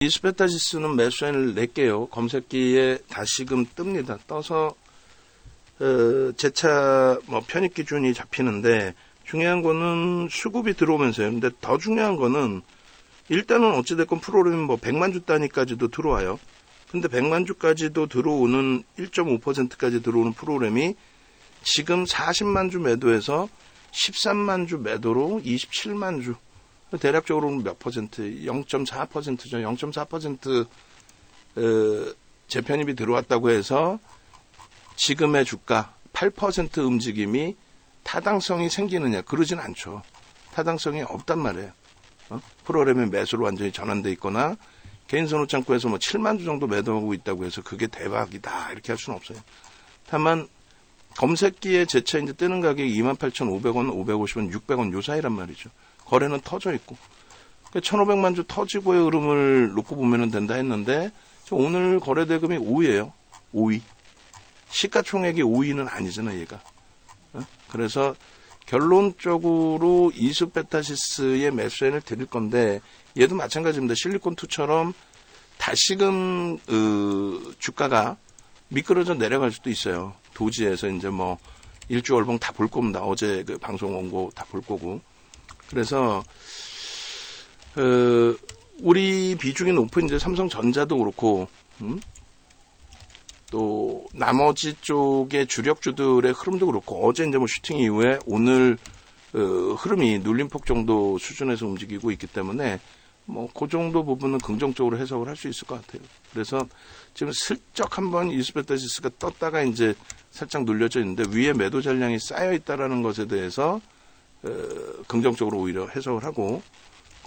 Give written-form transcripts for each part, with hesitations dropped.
이스페타시스는 매수인을 낼게요. 검색기에 다시금 뜹니다. 떠서 재차 편입 기준이 잡히는데 중요한 거는 수급이 들어오면서요. 근데 더 중요한 거는 일단은 어찌됐건 프로그램 100만 주 단위까지도 들어와요. 근데 100만 주까지도 들어오는 1.5%까지 들어오는 프로그램이 지금 40만 주 매도에서 13만 주 매도로 27만 주. 대략적으로는 몇 퍼센트? 0.4%죠. 0.4% 재편입이 들어왔다고 해서 지금의 주가 8% 움직임이 타당성이 생기느냐? 그러진 않죠. 타당성이 없단 말이에요. 프로그램의 매수로 완전히 전환돼 있거나 개인선호창고에서 7만 주 정도 매도하고 있다고 해서 그게 대박이다 이렇게 할 수는 없어요. 다만 검색기에 재차 이제 뜨는 가격이 28,500원, 550원, 600원 요 사이란 말이죠. 거래는 터져 있고. 1,500만 주 터지고의 흐름을 놓고 보면 된다 했는데 오늘 거래대금이 5위예요. 5위. 시가총액이 5위는 아니잖아 얘가. 그래서 결론적으로 이스페타시스의 매수인을 드릴 건데 얘도 마찬가지입니다. 실리콘2처럼 다시금 주가가 미끄러져 내려갈 수도 있어요. 도지에서 이제 일주 월봉 다 볼 겁니다. 어제 그 방송 원고 다 볼 거고. 그래서 우리 비중이 높은 이제 삼성전자도 그렇고 또 나머지 쪽의 주력주들의 흐름도 그렇고 어제 이제 슈팅 이후에 오늘 흐름이 눌림폭 정도 수준에서 움직이고 있기 때문에 그 정도 부분은 긍정적으로 해석을 할 수 있을 것 같아요. 그래서 지금 슬쩍 한번 이스페타시스가 떴다가 이제 살짝 눌려져 있는데 위에 매도 잔량이 쌓여 있다라는 것에 대해서 긍정적으로 오히려 해석을 하고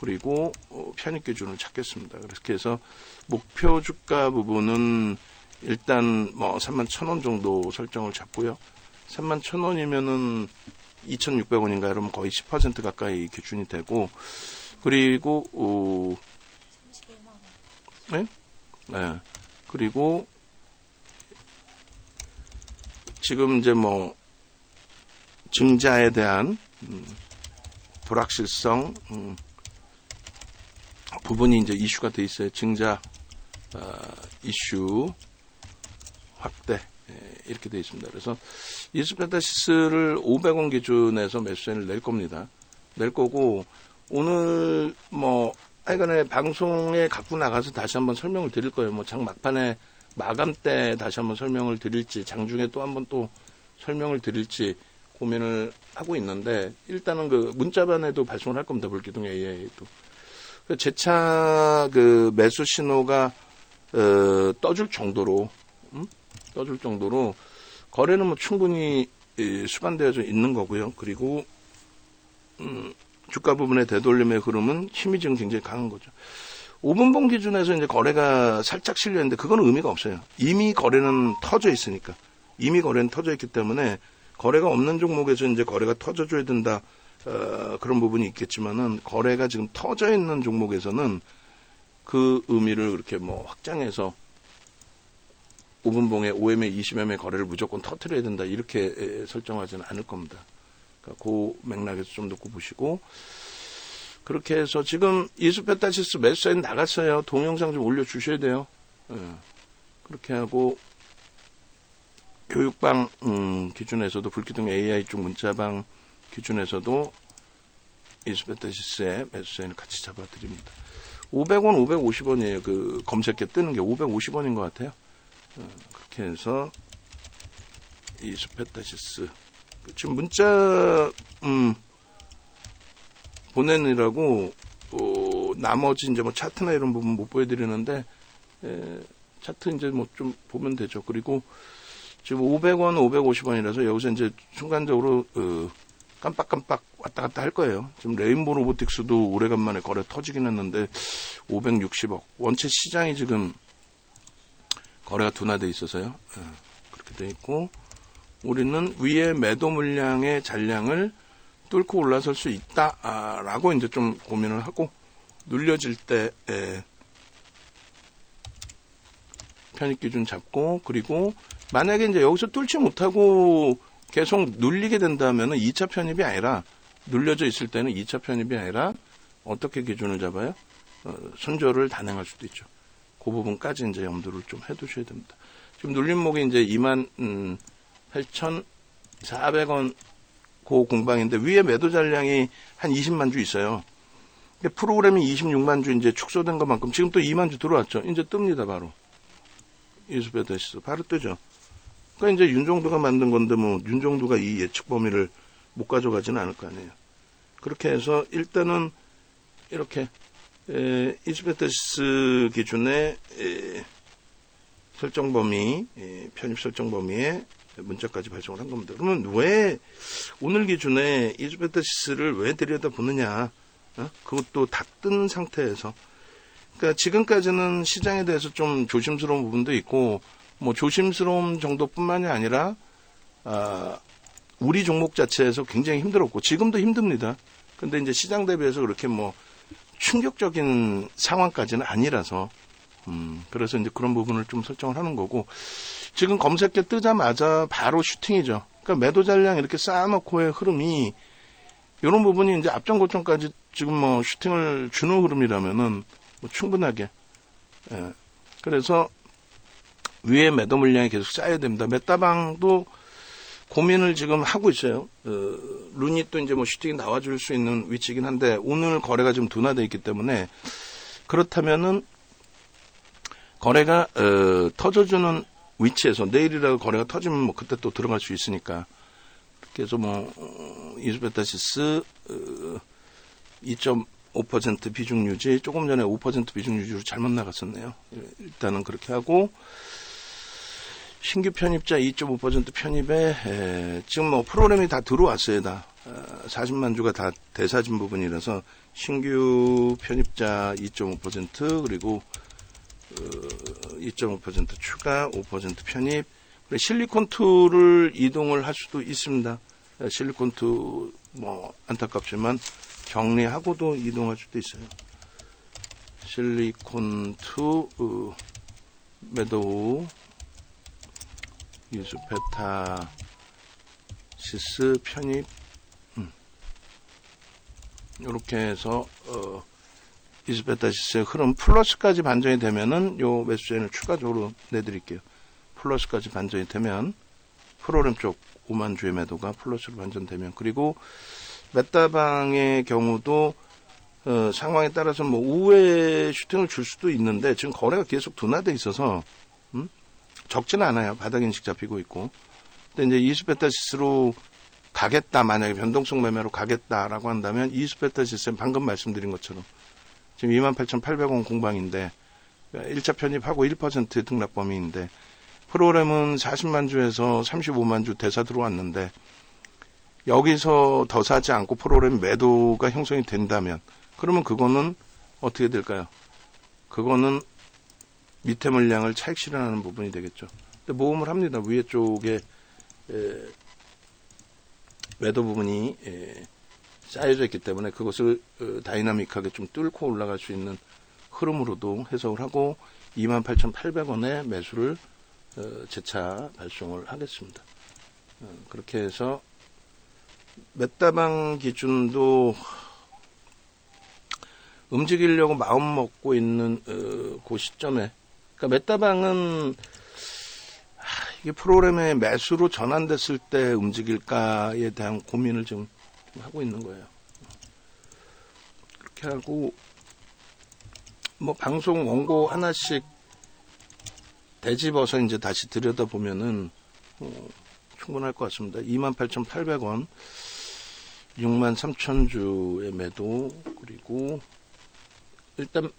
그리고 편입 기준을 찾겠습니다. 그렇게 해서 목표 주가 부분은 일단 31,000원 정도 설정을 잡고요. 31,000원이면은 2,600원인가 그러면 거의 10% 가까이 기준이 되고 그리고 네? 네. 그리고 지금 이제 증자에 대한 불확실성 부분이 이제 이슈가 돼 있어요. 증자 이슈 확대 이렇게 돼 있습니다. 그래서 이스페타시스를 500원 기준에서 매수인을 낼 겁니다. 낼 거고 오늘 하여간에 방송에 갖고 나가서 다시 한번 설명을 드릴 거예요. 장 막판에 마감 때 다시 한번 설명을 드릴지 장중에 또 한번 또 설명을 드릴지 고민을 하고 있는데 일단은 그 문자반에도 발송을 할 겁니다. 불기둥 AI도. 재차 그 매수 신호가 떠줄 정도로 거래는 충분히 수반되어져 있는 거고요. 그리고 주가 부분의 되돌림의 흐름은 힘이 지금 굉장히 강한 거죠. 5분봉 기준에서 이제 거래가 살짝 실려있는데 그건 의미가 없어요. 이미 거래는 터져 있으니까. 이미 거래는 터져 있기 때문에 거래가 없는 종목에서 이제 거래가 터져줘야 된다. 그런 부분이 있겠지만은 거래가 지금 터져 있는 종목에서는 그 의미를 그렇게 확장해서 5분봉에 5MA, 20MA 거래를 무조건 터뜨려야 된다. 이렇게 설정하지는 않을 겁니다. 그러니까 그 맥락에서 좀 놓고 보시고 그렇게 해서 지금 이스페타시스 매수인 나갔어요. 동영상 좀 올려주셔야 돼요. 그렇게 하고 교육방 기준에서도 불기둥 AI 쪽 문자방 기준에서도 이스페타시스의 매수인을 같이 잡아드립니다. 500원, 550원이에요. 그 검색에 뜨는 게 550원인 것 같아요. 그렇게 해서 이스페타시스 지금 문자 보내느라고 나머지 이제 차트나 이런 부분 못 보여드리는데 차트 이제 좀 보면 되죠. 그리고 지금 500원, 550원이라서 여기서 이제 순간적으로 깜빡깜빡 왔다 갔다 할 거예요. 지금 레인보 로보틱스도 오래간만에 거래 터지긴 했는데 560억. 원체 시장이 지금 거래가 둔화돼 있어서요. 그렇게 돼 있고 우리는 위에 매도 물량의 잔량을 뚫고 올라설 수 있다라고 이제 좀 고민을 하고 눌려질 때 편입 기준 잡고 그리고 만약에 이제 여기서 뚫지 못하고 계속 눌리게 된다면은 2차 편입이 아니라 눌려져 있을 때는 2차 편입이 아니라 어떻게 기준을 잡아요? 손절을 단행할 수도 있죠. 그 부분까지 이제 염두를 좀 해두셔야 됩니다. 지금 눌림목이 이제 28,400원 그 공방인데 위에 매도 잔량이 한 20만 주 있어요. 프로그램이 26만 주 이제 축소된 것만큼 지금 또 2만 주 들어왔죠. 이제 뜹니다, 바로. 이수베타시스 바로 뜨죠. 그러니까 이제 윤종도가 만든 건데 뭐 윤종도가 이 예측 범위를 못 가져가지는 않을 거 아니에요. 그렇게 해서 일단은 이렇게 이수베타시스 기준의 설정 범위, 편입 설정 범위에 문자까지 발송을 한 겁니다. 그러면 왜 오늘 기준에 이수베타시스를 왜 들여다보느냐? 그것도 다 뜬 상태에서. 그러니까 지금까지는 시장에 대해서 좀 조심스러운 부분도 있고, 뭐 조심스러움 정도뿐만이 아니라 우리 종목 자체에서 굉장히 힘들었고 지금도 힘듭니다. 근데 이제 시장 대비해서 그렇게 뭐 충격적인 상황까지는 아니라서 그래서 이제 그런 부분을 좀 설정을 하는 거고 지금 검색계 뜨자마자 바로 슈팅이죠. 그러니까 매도 잔량 이렇게 쌓아놓고의 흐름이 이런 부분이 이제 앞전 고점까지 지금 뭐 슈팅을 주는 흐름이라면은 뭐 충분하게 그래서 위에 매도 물량이 계속 쌓여야 됩니다. 메타방도 고민을 지금 하고 있어요. 룬이 또 이제 뭐 슈팅이 나와줄 수 있는 위치이긴 한데 오늘 거래가 좀 둔화되어 있기 때문에 그렇다면은 거래가 터져주는 위치에서 내일이라도 거래가 터지면 뭐 그때 또 들어갈 수 있으니까 그래서 뭐 이수베타시스 2.5% 비중 유지 조금 전에 5% 비중 유지로 잘못 나갔었네요. 일단은 그렇게 하고 신규 편입자 2.5% 편입에 지금 뭐 프로그램이 다 들어왔어요. 다 40만 주가 다 대사진 부분이라서 신규 편입자 2.5% 그리고 2.5% 추가 5% 편입 실리콘2를 이동을 할 수도 있습니다. 실리콘2 뭐 안타깝지만 격리하고도 이동할 수도 있어요. 실리콘2 매도 이수베타시스 편입 이렇게 해서 이수베타시스의 흐름 플러스까지 반전이 되면은 요 매수세를 추가적으로 내드릴게요. 플러스까지 반전이 되면 프로그램 쪽 5만 주의 매도가 플러스로 반전되면 그리고 메타방의 경우도 상황에 따라서 뭐 우회 슈팅을 줄 수도 있는데 지금 거래가 계속 둔화돼 있어서 적지는 않아요. 바닥 인식 잡히고 있고. 근데 이제 이수베타시스로 가겠다. 만약에 변동성 매매로 가겠다라고 한다면 이수베타시스는 방금 말씀드린 것처럼 지금 28,800원 공방인데 1차 편입하고 1% 등락 범위인데 프로그램은 40만 주에서 35만 주 대사 들어왔는데 여기서 더 사지 않고 프로그램 매도가 형성이 된다면 그러면 그거는 어떻게 될까요? 그거는 밑에 물량을 차익 실현하는 부분이 되겠죠. 근데 모험을 합니다. 위에 쪽에 매도 부분이 쌓여져 있기 때문에 그것을 다이나믹하게 좀 뚫고 올라갈 수 있는 흐름으로도 해석을 하고 28,800원의 매수를 재차 발송을 하겠습니다. 그렇게 해서 메타방 기준도 움직이려고 마음 먹고 있는 그 시점에 그러니까 메타방은 이게 프로그램의 매수로 전환됐을 때 움직일까에 대한 고민을 좀 하고 있는 거예요. 그렇게 하고 뭐 방송 원고 하나씩 되짚어서 이제 다시 들여다보면은 충분할 것 같습니다. 28,800원 63,000주의 매도 그리고 일단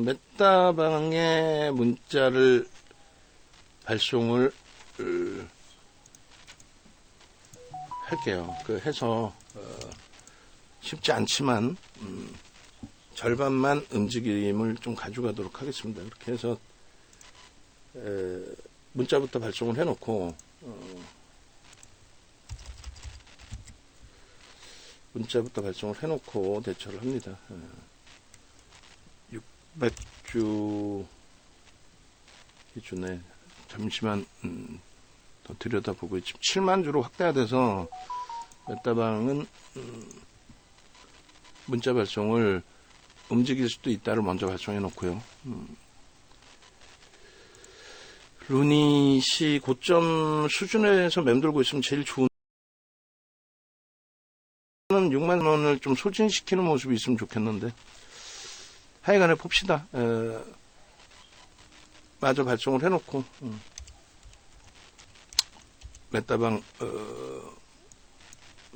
메타방에 문자를 발송을 할게요. 해서 쉽지 않지만 절반만 움직임을 좀 가져가도록 하겠습니다. 그렇게 해서 문자부터 발송을 해놓고 대처를 합니다. 600주 기준에 잠시만 더 들여다보고 지금 7만 주로 확대가 돼서 메타방은 문자 발송을 움직일 수도 있다를 먼저 발송해 놓고요. 루닛이 고점 수준에서 맴돌고 있으면 제일 좋은 6만 원을 좀 소진시키는 모습이 있으면 좋겠는데 하여간에 봅시다. 마저 발송을 해놓고 메타방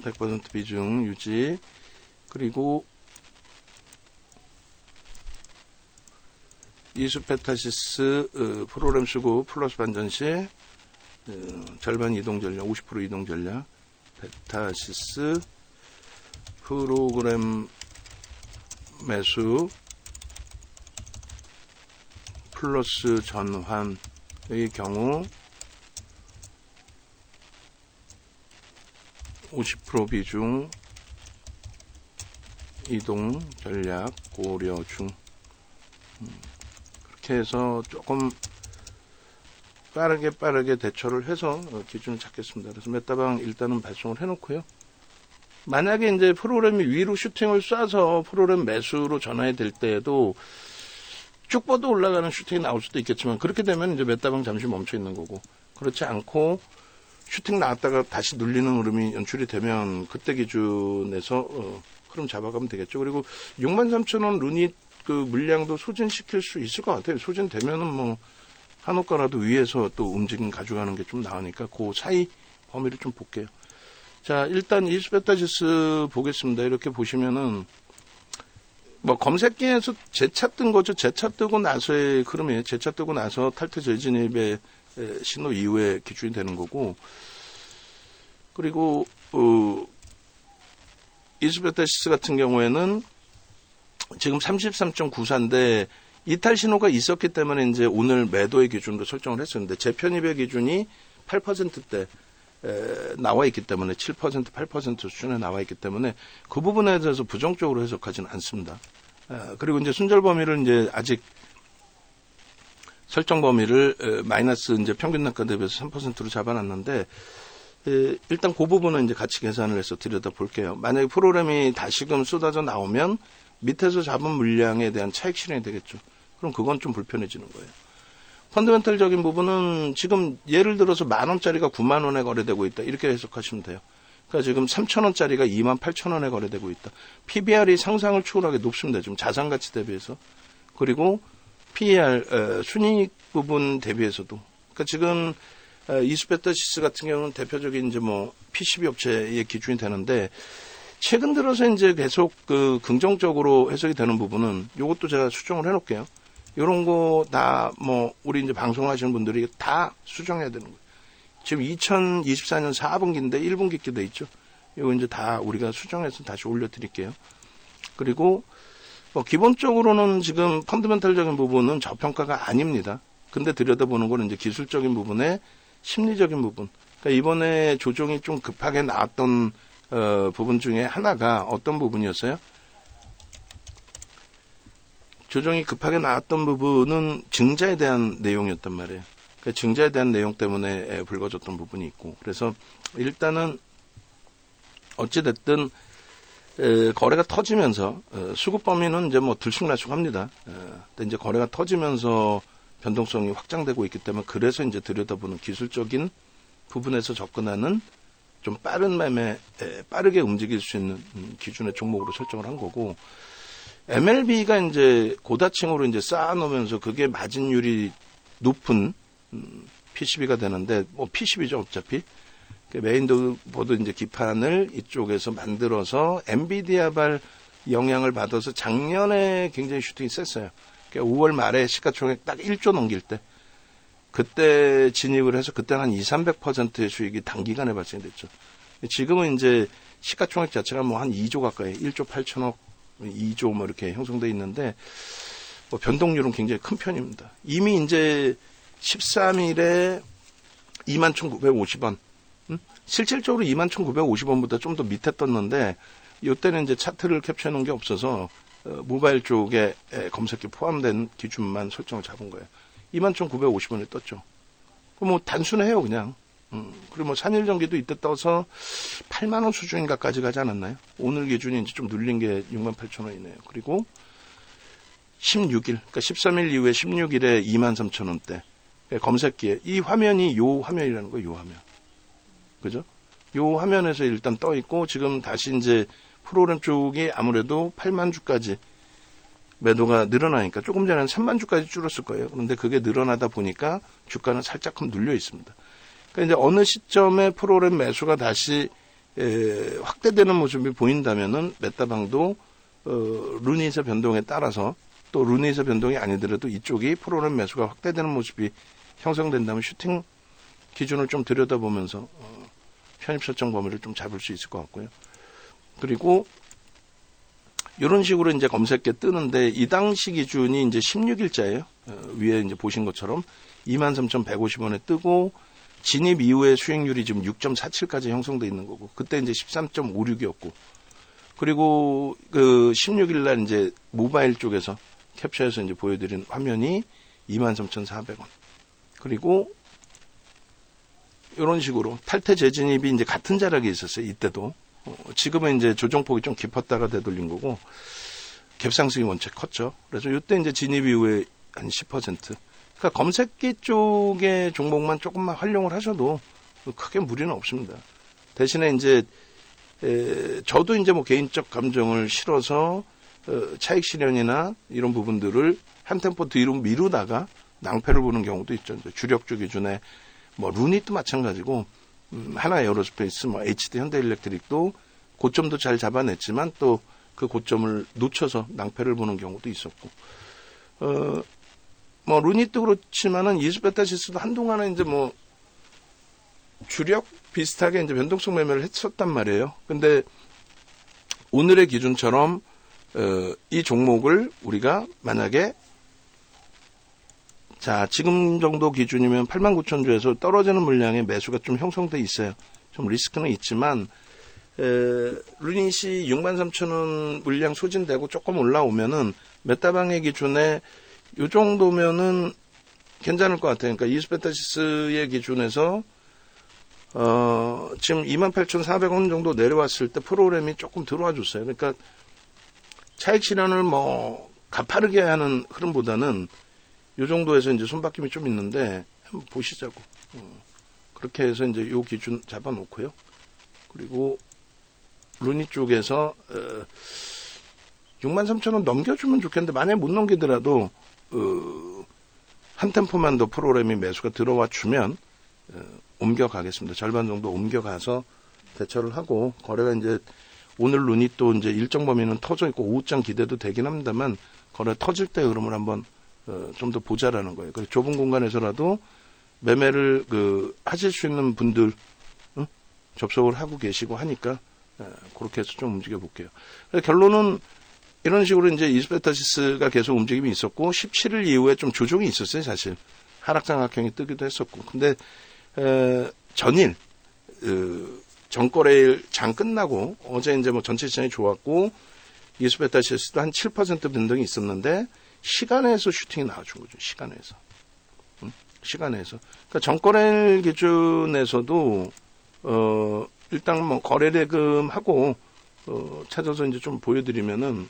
100% 비중 유지, 그리고 이수페타시스 프로그램 쓰고 플러스 반전 시 절반 이동 전략, 50% 이동 전략, 페타시스 프로그램 매수 플러스 전환의 경우 50% 비중 이동 전략 고려 중. 그렇게 해서 조금 빠르게 대처를 해서 기준을 잡겠습니다. 그래서 메타방 일단은 발송을 해놓고요. 만약에 이제 프로그램이 위로 슈팅을 쏴서 프로그램 매수로 전환이 될 때에도 쭉 뻗어 올라가는 슈팅이 나올 수도 있겠지만, 그렇게 되면 이제 메타방 잠시 멈춰 있는 거고, 그렇지 않고 슈팅 나왔다가 다시 눌리는 흐름이 연출이 되면 그때 기준에서 흐름 잡아가면 되겠죠. 그리고 63,000원 루닛 그 물량도 소진시킬 수 있을 것 같아요. 소진되면은 뭐 한호가라도 위에서 또 움직임 가져가는 게 좀 나으니까 그 사이 범위를 좀 볼게요. 자, 일단 이수페타시스 보겠습니다. 이렇게 보시면은 뭐 검색기에서 재차 뜬 거죠. 재차 뜨고 나서의 흐름이에요. 재차 뜨고 나서 탈퇴 재진입의 신호 이후에 기준이 되는 거고, 그리고 이수페타시스 같은 경우에는 지금 33.94인데 이탈 신호가 있었기 때문에 이제 오늘 매도의 기준으로 설정을 했었는데, 재편입의 기준이 8%대 나와 있기 때문에 7%, 8% 수준에 나와 있기 때문에 그 부분에 대해서 부정적으로 해석하지는 않습니다. 그리고 이제 순절 범위를 이제 아직 설정 범위를 마이너스 이제 평균 단가 대비해서 3%로 잡아놨는데, 일단 그 부분은 이제 같이 계산을 해서 들여다 볼게요. 만약에 프로그램이 다시금 쏟아져 나오면 밑에서 잡은 물량에 대한 차익 실현이 되겠죠. 그럼 그건 좀 불편해지는 거예요. 펀더멘털적인 부분은 지금 예를 들어서 10,000원짜리가 90,000원에 거래되고 있다, 이렇게 해석하시면 돼요. 그러니까 지금 3,000원짜리가 28,000원에 거래되고 있다. PBR이 상상을 초월하게 높습니다. 지금 자산가치 대비해서. 그리고 PER 순이익 부분 대비해서도. 그러니까 지금 이수페타시스 같은 경우는 대표적인 이제 뭐 PCB 업체의 기준이 되는데, 최근 들어서 이제 계속 그 긍정적으로 해석이 되는 부분은 요것도 제가 수정을 해놓을게요. 요런 거 다 뭐 우리 이제 방송하시는 분들이 다 수정해야 되는 거예요. 지금 2024년 4분기인데 1분기 게 돼 있죠. 이거 이제 다 우리가 수정해서 다시 올려드릴게요. 그리고 뭐 기본적으로는 지금 펀더멘털적인 부분은 저평가가 아닙니다. 근데 들여다보는 건 이제 기술적인 부분에 심리적인 부분. 그러니까 이번에 조정이 좀 급하게 나왔던 부분 중에 하나가 어떤 부분이었어요? 조정이 급하게 나왔던 부분은 증자에 대한 내용이었단 말이에요. 그러니까 증자에 대한 내용 때문에 불거졌던 부분이 있고, 그래서 일단은 어찌됐든 거래가 터지면서 수급 범위는 이제 뭐 들쑥날쑥합니다. 근데 이제 거래가 터지면서 변동성이 확장되고 있기 때문에, 그래서 이제 들여다보는 기술적인 부분에서 접근하는 좀 빠른 매매, 빠르게 움직일 수 있는 기준의 종목으로 설정을 한 거고, MLB가 이제 고다층으로 이제 쌓아놓으면서 그게 마진율이 높은 PCB가 되는데, 뭐 PCB죠 어차피. 메인보드 이제 기판을 이쪽에서 만들어서 엔비디아발 영향을 받아서 작년에 굉장히 슈팅이 셌어요. 그러니까 5월 말에 시가총액 딱 1조 넘길 때, 그때 진입을 해서 그때는 한 200~300%의 수익이 단기간에 발생됐죠. 지금은 이제 시가총액 자체가 뭐 한 2조 가까이, 1조 8천억, 2조 뭐 이렇게 형성돼 있는데, 뭐 변동률은 굉장히 큰 편입니다. 이미 이제 13일에 21,950원, 실질적으로 21,950원보다 좀 더 밑에 떴는데, 이때는 이제 차트를 캡처해 놓은 게 없어서 모바일 쪽에 검색기 포함된 기준만 설정을 잡은 거예요. 21,950원에 떴죠. 그럼 뭐 단순해요 그냥. 그리고 뭐 3일 전기도 이때 떠서 8만원 수준인가까지 가지 않았나요? 오늘 기준이 이제 좀 눌린 게 68,000원이네요. 그리고 16일, 그러니까 13일 이후에 16일에 23,000원대. 검색기에. 이 화면이 요 화면이라는 거예요, 요 화면. 그죠? 요 화면에서 일단 떠 있고, 지금 다시 이제 프로그램 쪽이 아무래도 8만 주까지 매도가 늘어나니까 조금 전에는 3만 주까지 줄었을 거예요. 그런데 그게 늘어나다 보니까 주가는 살짝 눌려 있습니다. 그러니까 이제 어느 시점에 프로그램 매수가 다시 확대되는 모습이 보인다면은 메타방도 루닛의 변동에 따라서 또 루닛의 변동이 아니더라도 이쪽이 프로그램 매수가 확대되는 모습이 형성된다면 슈팅 기준을 좀 들여다보면서 편입 설정 범위를 좀 잡을 수 있을 것 같고요. 그리고 이런 식으로 이제 검색에 뜨는데 이 당시 기준이 이제 16일자예요. 위에 이제 보신 것처럼 23,150원에 뜨고 진입 이후에 수익률이 지금 6.47까지 형성돼 있는 거고 그때 이제 13.56이었고 그리고 그 16일 날 이제 모바일 쪽에서 캡처해서 이제 보여드린 화면이 23,400원. 그리고 이런 식으로 탈퇴 재진입이 이제 같은 자락에 있었어요. 이때도. 지금은 이제 조정폭이 좀 깊었다가 되돌린 거고 갭상승이 원체 컸죠. 그래서 이때 이제 진입 이후에 한 10%. 그러니까 검색기 쪽의 종목만 조금만 활용을 하셔도 크게 무리는 없습니다. 대신에 이제 저도 이제 뭐 개인적 감정을 실어서 차익 실현이나 이런 부분들을 한 템포 뒤로 미루다가 낭패를 보는 경우도 있죠. 주력주 기준에 뭐 루닛도 마찬가지고 하나 에어로스페이스, 뭐 HD 현대일렉트릭도 고점도 잘 잡아냈지만 또 그 고점을 놓쳐서 낭패를 보는 경우도 있었고, 뭐 루닛도 그렇지만은 이수베타시스도 한동안은 이제 뭐 주력 비슷하게 이제 변동성 매매를 했었단 말이에요. 근데 오늘의 기준처럼 이 종목을 우리가 만약에 자 지금 정도 기준이면 89,000주에서 떨어지는 물량의 매수가 좀 형성돼 있어요. 좀 리스크는 있지만 루닛이 63,000원 물량 소진되고 조금 올라오면은 메타방의 기준에 이 정도면은 괜찮을 것 같아요. 그러니까 이수베타시스의 기준에서 지금 28,400원 정도 내려왔을 때 프로그램이 조금 들어와 줬어요. 그러니까 차익 실현을 뭐 가파르게 하는 흐름보다는 이 정도에서 이제 손바뀜이 좀 있는데 한번 보시자고. 그렇게 해서 이제 요 기준 잡아놓고요. 그리고 루닛 쪽에서 63,000원 넘겨주면 좋겠는데 만약에 못 넘기더라도 한 템포만 더 프로그램이 매수가 들어와 주면 옮겨가겠습니다. 절반 정도 옮겨가서 대처를 하고 거래가 이제 오늘 루닛도 이제 일정 범위는 터져 있고 오후장 기대도 되긴 합니다만 거래 터질 때 흐름을 한번 좀 더 보자라는 거예요. 그래서 좁은 공간에서라도 매매를 하실 수 있는 분들 접속을 하고 계시고 하니까 그렇게 해서 좀 움직여 볼게요. 결론은 이런 식으로 이제 이수베타시스가 계속 움직임이 있었고 17일 이후에 좀 조정이 있었어요. 사실 하락장악형이 뜨기도 했었고 근데 전일 전거래일 장 끝나고 어제 이제 뭐 전체 시장이 좋았고 이수베타시스도 한 7% 변동이 있었는데 시간에서 슈팅이 나와준 거죠. 시간에서. 그러니까 전거래일 기준에서도 일단 뭐 거래대금하고 찾아서 이제 좀 보여드리면은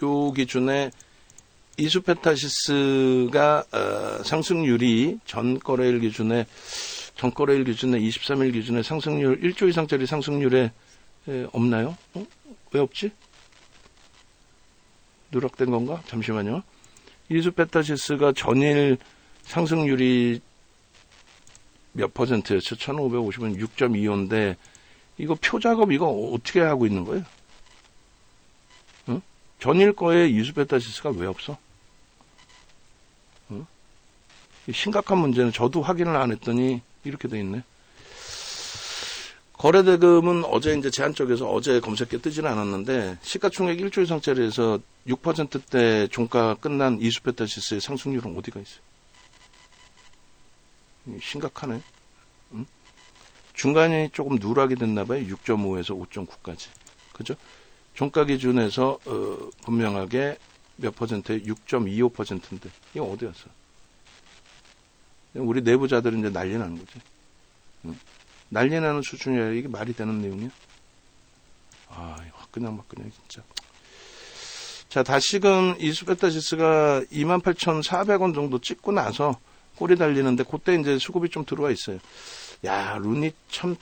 요 기준에 이수페타시스가 상승률이 전거래일 기준에 23일 기준에 상승률 1조 이상짜리 상승률에 없나요? 왜 없지? 누락된 건가? 잠시만요. 이수페타시스가 전일 상승률이 몇 퍼센트였죠? 1,550원 6.25인데 이거 표 작업 이거 어떻게 하고 있는 거예요? 응? 전일 거에 이수페타시스가 왜 없어? 응? 심각한 문제는 저도 확인을 안 했더니 이렇게 돼 있네. 거래대금은 어제 이제 제한 쪽에서 어제 검색에 뜨지는 않았는데 시가총액 1조 이상짜리에서 6%대 종가 끝난 이수페타시스의 상승률은 어디가 있어요? 심각하네. 응? 중간에 조금 누락이 됐나 봐요. 6.5에서 5.9까지. 그죠? 종가 기준에서 분명하게 몇 퍼센트에 6.25%인데 이거 어디 갔어? 우리 내부자들은 이제 난리 나는 거지. 응? 난리 나는 수준이야. 이게 말이 되는 내용이야? 아, 그냥 진짜. 자, 다시금 이스베타시스가 28,400원 정도 찍고 나서 꼬리 달리는데, 그때 이제 수급이 좀 들어와 있어요. 야, 룬이 참,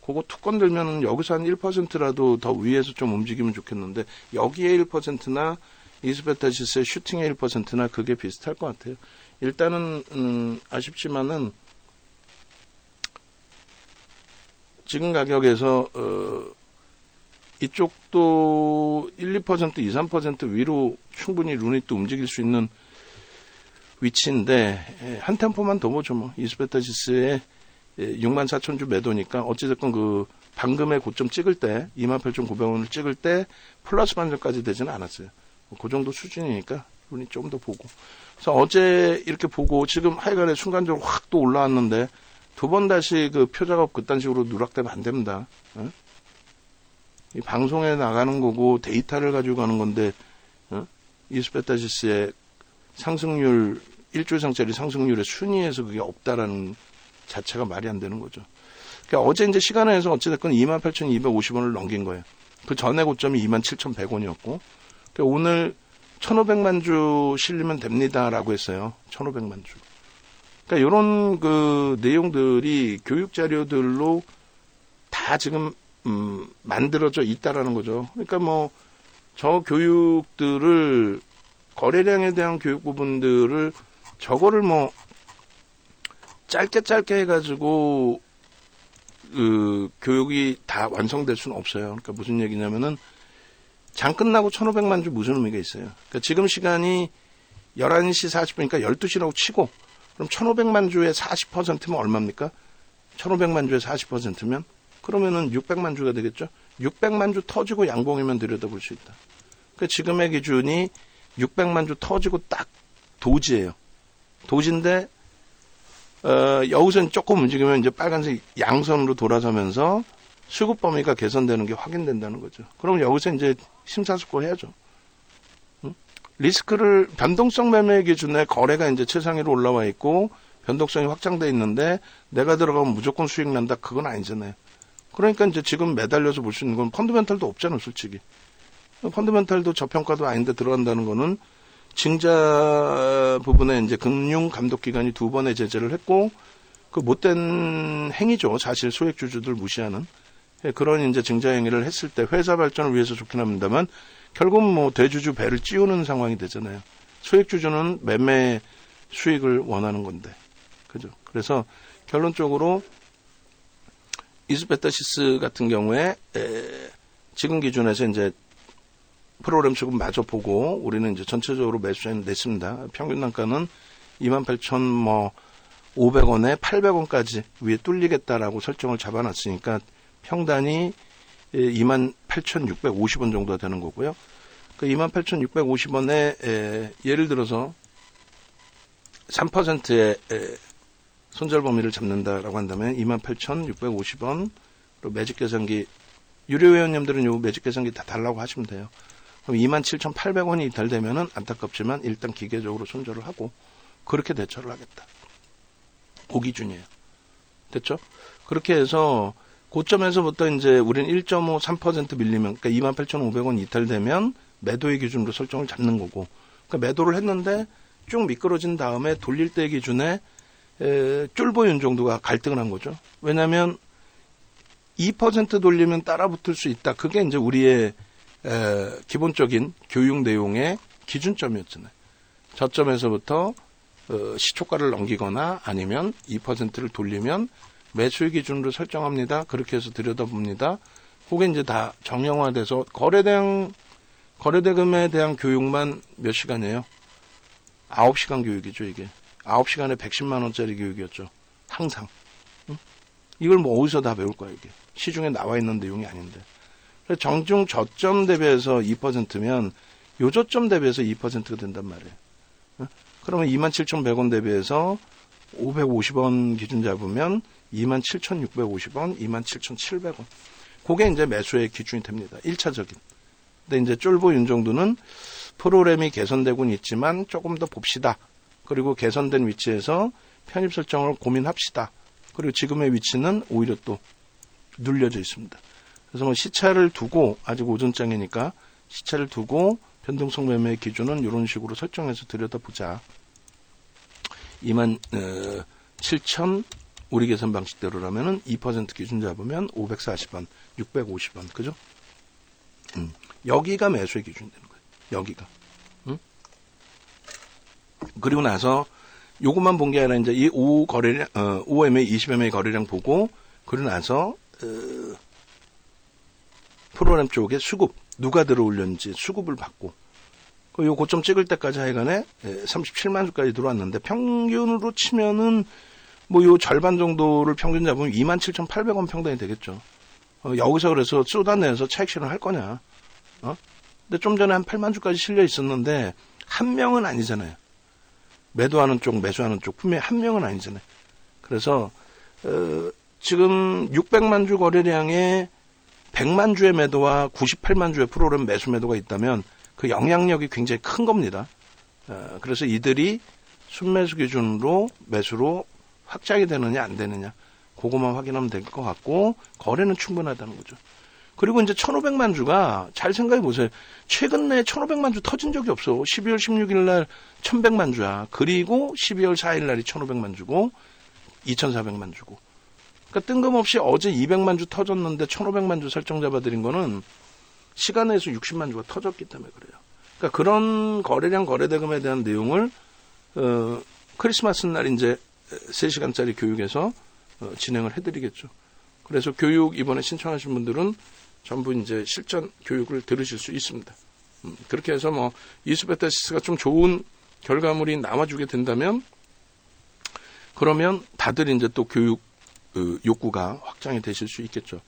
그거 투건 들면은 여기서 한 1%라도 더 위에서 좀 움직이면 좋겠는데, 여기에 1%나 이스베타시스의 슈팅의 1%나 그게 비슷할 것 같아요. 일단은, 아쉽지만은, 지금 가격에서, 이쪽도 1, 2%, 2, 3% 위로 충분히 룬이 또 움직일 수 있는 위치인데, 한 템포만 더 보죠, 뭐. 이스베타시스의 64,000주 매도니까, 어찌됐건 그, 방금의 고점 찍을 때, 28,900원을 찍을 때, 플러스 반전까지 되지는 않았어요. 그 정도 수준이니까, 룬이 좀 더 보고. 그래서 어제 이렇게 보고, 지금 하여간에 순간적으로 확 또 올라왔는데, 두 번 다시 그 표작업 그딴 식으로 누락되면 안 됩니다. 어? 이 방송에 나가는 거고 데이터를 가지고 가는 건데, 이스베타시스의 상승률, 일주일 상짜리 상승률의 순위에서 그게 없다라는 자체가 말이 안 되는 거죠. 그러니까 어제 이제 시간에서 어찌됐건 28,250원을 넘긴 거예요. 그 전에 고점이 27,100원이었고, 그러니까 오늘 1,500만 주 실리면 됩니다라고 했어요. 1,500만 주. 그러니까 이런 그 내용들이 교육 자료들로 다 지금 만들어져 있다라는 거죠. 그러니까 뭐 저 교육들을 거래량에 대한 교육 부분들을 저거를 뭐 짧게 해가지고 그 교육이 다 완성될 수는 없어요. 그러니까 무슨 얘기냐면은 장 끝나고 1,500만 주 무슨 의미가 있어요. 그러니까 지금 시간이 11시 40분이니까 12시라고 치고 그럼 1,500만 주의 40%면 얼마입니까? 1,500만 주의 40%면 그러면은 600만 주가 되겠죠? 600만 주 터지고 양봉이면 들여다볼 수 있다. 그러니까 지금의 기준이 600만 주 터지고 딱 도지예요. 도지인데 여기서 조금 움직이면 이제 빨간색 양선으로 돌아서면서 수급 범위가 개선되는 게 확인된다는 거죠. 그럼 여기서 이제 심사숙고 해야죠. 리스크를 변동성 매매 기준에 거래가 이제 최상위로 올라와 있고 변동성이 확장돼 있는데 내가 들어가면 무조건 수익 난다. 그건 아니잖아요. 그러니까 이제 지금 매달려서 볼 수 있는 건 펀드멘탈도 없잖아, 솔직히. 펀드멘탈도 저평가도 아닌데 들어간다는 거는 증자 부분에 이제 금융 감독 기관이 2번의 제재를 했고 그 못된 행위죠. 사실 소액 주주들 무시하는 그런 이제 증자 행위를 했을 때 회사 발전을 위해서 좋긴 합니다만 결국 뭐 대주주 배를 찌우는 상황이 되잖아요. 소액 주주는 매매 수익을 원하는 건데, 그죠? 그래서 결론적으로 이스베타시스 같은 경우에 지금 기준에서 이제 프로그램 수급 마저 보고 우리는 이제 전체적으로 매수는 냈습니다. 평균 단가는 28,500원에 800원까지 위에 뚫리겠다라고 설정을 잡아놨으니까 평단이 28,650원 정도가 되는 거고요. 그 28,650원에 예를 들어서 3%의 손절 범위를 잡는다라고 한다면 28,650원 매직 계산기 유료 회원님들은 요 매직 계산기 다 달라고 하시면 돼요. 그럼 27,800원이 이탈되면은 안타깝지만 일단 기계적으로 손절을 하고 그렇게 대처를 하겠다. 그 기준이에요. 됐죠? 그렇게 해서 고점에서부터 이제 우리는 1.5, 3% 밀리면 그러니까 28,500원 이탈되면 매도의 기준으로 설정을 잡는 거고 그러니까 매도를 했는데 쭉 미끄러진 다음에 돌릴 때 기준에 쫄보윤 정도가 갈등을 한 거죠. 왜냐하면 2% 돌리면 따라 붙을 수 있다. 그게 이제 우리의 기본적인 교육 내용의 기준점이었잖아요. 저점에서부터 시초가를 넘기거나 아니면 2%를 돌리면 매수의 기준으로 설정합니다. 그렇게 해서 들여다봅니다. 그게 이제 다 정형화돼서 거래대금에 대한 교육만 몇 시간이에요? 9시간 교육이죠, 이게. 9시간에 110만 원짜리 교육이었죠. 항상. 응? 이걸 뭐 어디서 다 배울 거야, 이게. 시중에 나와 있는 내용이 아닌데. 그래서 정중 저점 대비해서 2%면 요 저점 대비해서 2%가 된단 말이에요. 응? 그러면 27,100원 대비해서 550원 기준 잡으면 27,650원, 27,700원. 그게 이제 매수의 기준이 됩니다. 1차적인. 근데 이제 쫄보 윤 정도는 프로그램이 개선되고는 있지만 조금 더 봅시다. 그리고 개선된 위치에서 편입 설정을 고민합시다. 그리고 지금의 위치는 오히려 또 눌려져 있습니다. 그래서 뭐 시차를 두고, 아직 오전장이니까 시차를 두고 변동성 매매 기준은 이런 식으로 설정해서 들여다보자. 27,000 우리 계산 방식대로라면은 2% 기준 잡으면 540원, 650원, 그죠? 여기가 매수의 기준이 되는 거예요. 여기가. 그리고 나서 요것만 본 게 아니라 이제 이 5MA, 20MA 거래량 보고, 그러고 나서 프로그램 쪽에 수급, 누가 들어올렸는지 수급을 받고, 요 고점 찍을 때까지 하여간에 37만 주까지 들어왔는데, 평균으로 치면은 뭐 요 절반 정도를 평균 잡으면 27,800원 평단이 되겠죠. 여기서 그래서 쏟아내서 차익 실현할 거냐. 근데 좀 전에 한 8만 주까지 실려 있었는데 한 명은 아니잖아요. 매도하는 쪽, 매수하는 쪽 분명히 한 명은 아니잖아요. 그래서 지금 600만 주 거래량에 100만 주의 매도와 98만 주의 프로그램 매수 매도가 있다면 그 영향력이 굉장히 큰 겁니다. 그래서 이들이 순매수 기준으로 매수로 확장이 되느냐 안 되느냐 그것만 확인하면 될 것 같고, 거래는 충분하다는 거죠. 그리고 이제 1,500만 주가 잘 생각해 보세요. 최근 내에 1,500만 주 터진 적이 없어. 12월 16일 날 1,100만 주야. 그리고 12월 4일 날이 1,500만 주고 2,400만 주고. 그러니까 뜬금없이 어제 200만 주 터졌는데 1,500만 주 설정 잡아드린 거는 시간에서 60만 주가 터졌기 때문에 그래요. 그러니까 그런 거래량 거래대금에 대한 내용을 크리스마스 날 이제 3시간짜리 교육에서 진행을 해드리겠죠. 그래서 교육 이번에 신청하신 분들은 전부 이제 실전 교육을 들으실 수 있습니다. 그렇게 해서 뭐 이수베타시스가 좀 좋은 결과물이 나와주게 된다면, 그러면 다들 이제 또 교육 욕구가 확장이 되실 수 있겠죠.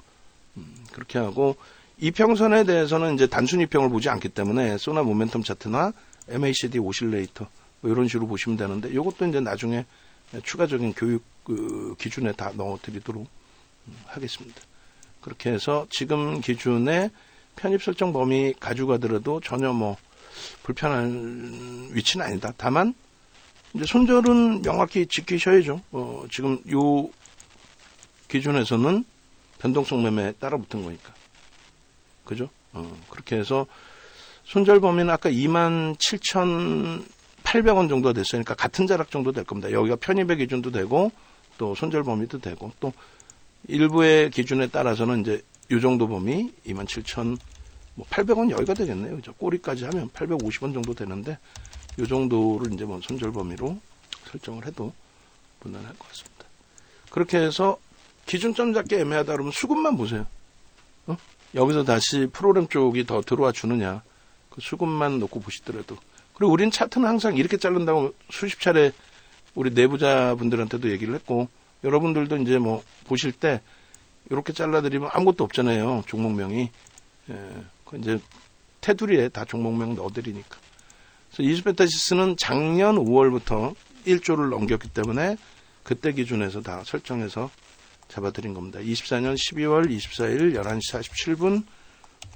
그렇게 하고, 이평선에 대해서는 이제 단순 이평을 보지 않기 때문에 소나 모멘텀 차트나 MACD 오실레이터 뭐 이런 식으로 보시면 되는데, 이것도 이제 나중에 추가적인 교육 기준에 다 넣어드리도록 하겠습니다. 그렇게 해서 지금 기준에 편입 설정 범위 가져가더라도 전혀 뭐 불편한 위치는 아니다. 다만 이제 손절은 명확히 지키셔야죠. 지금 요 기준에서는 변동성 매매에 따라 붙은 거니까. 그죠? 그렇게 해서 손절 범위는 아까 27,800원 정도가 됐으니까 같은 자락 정도 될 겁니다. 여기가 편입의 기준도 되고 또 손절 범위도 되고, 또 일부의 기준에 따라서는 이제 이 정도 범위 27,800원 여기가 되겠네요. 그죠? 꼬리까지 하면 850원 정도 되는데 이 정도를 이제 뭐 손절 범위로 설정을 해도 무난할 것 같습니다. 그렇게 해서 기준점 잡기 애매하다 그러면 수급만 보세요. 여기서 다시 프로그램 쪽이 더 들어와 주느냐, 그 수급만 놓고 보시더라도. 그리고 우린 차트는 항상 이렇게 자른다고 수십 차례 우리 내부자분들한테도 얘기를 했고, 여러분들도 이제 뭐 보실 때 이렇게 잘라드리면 아무것도 없잖아요. 종목명이. 그 이제 테두리에 다 종목명 넣어드리니까. 그래서 이수베타시스는 작년 5월부터 1조를 넘겼기 때문에 그때 기준에서 다 설정해서 잡아드린 겁니다. 24년 12월 24일 11시 47분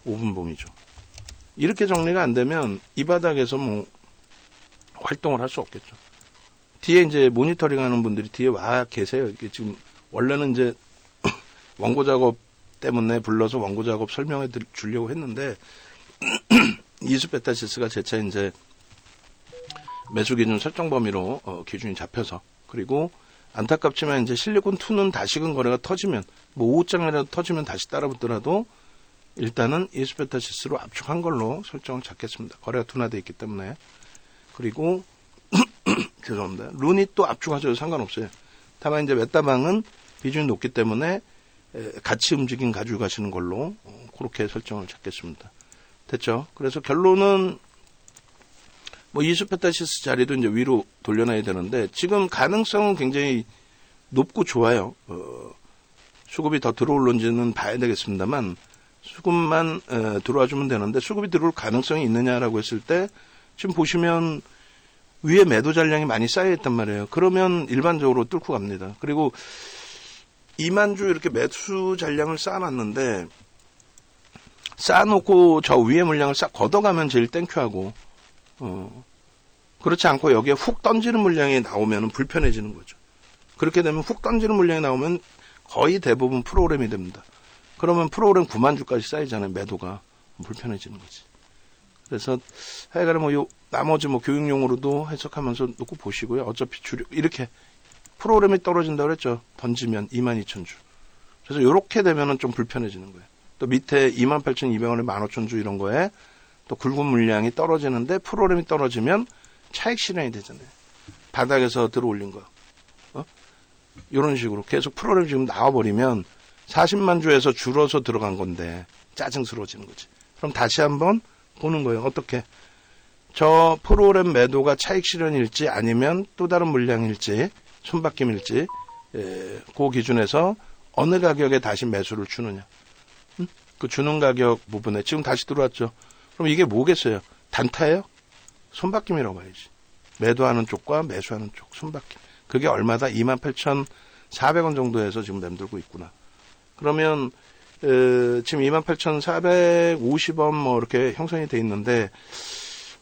5분 봄이죠. 이렇게 정리가 안 되면 이 바닥에서 뭐 활동을 할 수 없겠죠. 뒤에 이제 모니터링 하는 분들이 뒤에 와 계세요. 이게 지금 원래는 이제 원고 작업 때문에 불러서 원고 작업 설명해 주려고 했는데 이수베타시스가 재차 이제 매수 기준 설정 범위로 기준이 잡혀서, 그리고 안타깝지만 이제 실리콘2는 다시금 거래가 터지면 뭐 5장이라도 터지면 다시 따라붙더라도 일단은 이수베타시스로 압축한 걸로 설정을 잡겠습니다. 거래가 둔화되어 있기 때문에. 그리고 죄송합니다. 룬이 또 압축하셔도 상관없어요. 다만 이제 웨따방은 비중이 높기 때문에 같이 움직임 가지고 가시는 걸로 그렇게 설정을 잡겠습니다. 됐죠? 그래서 결론은 뭐 이수베타시스 자리도 이제 위로 돌려놔야 되는데, 지금 가능성은 굉장히 높고 좋아요. 수급이 더 들어올는지는 봐야 되겠습니다만, 수급만 들어와주면 되는데, 수급이 들어올 가능성이 있느냐라고 했을 때 지금 보시면 위에 매도 잔량이 많이 쌓여있단 말이에요. 그러면 일반적으로 뚫고 갑니다. 그리고 2만 주 이렇게 매수 잔량을 쌓아놨는데, 쌓아놓고 저 위에 물량을 싹 걷어가면 제일 땡큐하고, 그렇지 않고 여기에 훅 던지는 물량이 나오면 불편해지는 거죠. 그렇게 되면 훅 던지는 물량이 나오면 거의 대부분 프로그램이 됩니다. 그러면 프로그램 9만 주까지 쌓이잖아요. 매도가 불편해지는 거지. 그래서 하여간에 뭐 나머지 뭐 교육용으로도 해석하면서 놓고 보시고요. 어차피 이렇게 프로그램이 떨어진다고 그랬죠. 던지면 22,000주. 그래서 이렇게 되면은 좀 불편해지는 거예요. 또 밑에 28,200원에 15,000주 이런 거에 또 굵은 물량이 떨어지는데 프로그램이 떨어지면 차익 실현이 되잖아요. 바닥에서 들어올린 거. 이런 식으로 계속 프로그램 지금 나와버리면 40만 주에서 줄어서 들어간 건데 짜증스러워지는 거지. 그럼 다시 한번 보는 거예요. 어떻게? 저 프로그램 매도가 차익 실현일지 아니면 또 다른 물량일지 손바뀜일지 그 기준에서 어느 가격에 다시 매수를 주느냐. 그 주는 가격 부분에 지금 다시 들어왔죠. 그럼 이게 뭐겠어요? 단타예요? 손바뀜이라고 봐야지. 매도하는 쪽과 매수하는 쪽 손바뀜. 그게 얼마다? 28,400원 정도에서 지금 맴돌고 있구나. 그러면 지금 28,450원 뭐 이렇게 형성이 돼 있는데